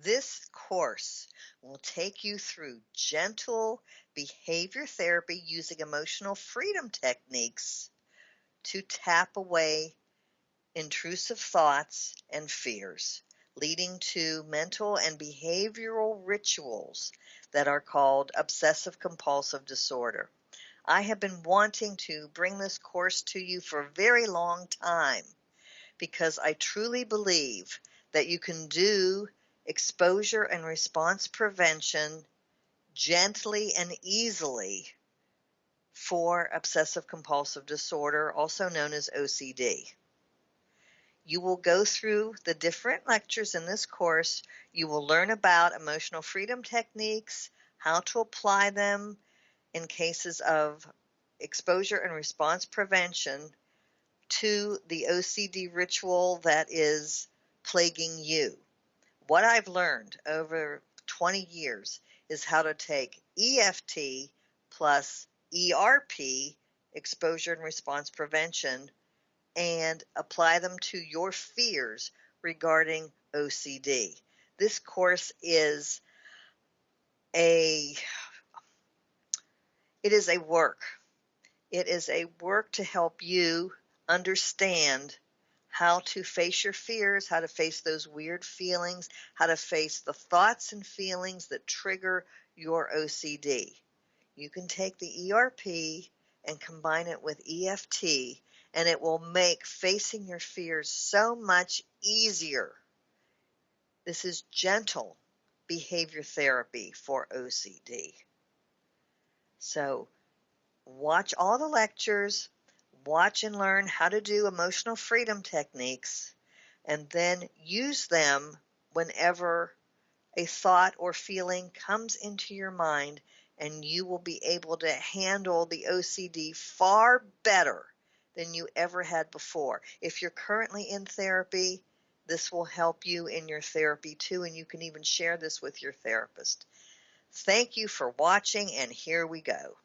This course will take you through gentle behavior therapy using emotional freedom techniques to tap away intrusive thoughts and fears, leading to mental and behavioral rituals that are called obsessive compulsive disorder. I have been wanting to bring this course to you for a very long time because I truly believe that you can do exposure and response prevention gently and easily for obsessive compulsive disorder, also known as OCD. You will go through the different lectures in this course. You will learn about emotional freedom techniques, how to apply them in cases of exposure and response prevention to the OCD ritual that is plaguing you. What I've learned over 20 years is how to take EFT plus ERP, exposure and response prevention, and apply them to your fears regarding OCD. This course is a work. It is a work to help you understand how to face your fears, how to face those weird feelings, how to face the thoughts and feelings that trigger your OCD. You can take the ERP and combine it with EFT, and it will make facing your fears so much easier. This is gentle behavior therapy for OCD. So watch all the lectures, watch and learn how to do emotional freedom techniques, and then use them whenever a thought or feeling comes into your mind, and you will be able to handle the OCD far better than you ever had before. If you're currently in therapy, this will help you in your therapy too, and you can even share this with your therapist. Thank you for watching, and here we go.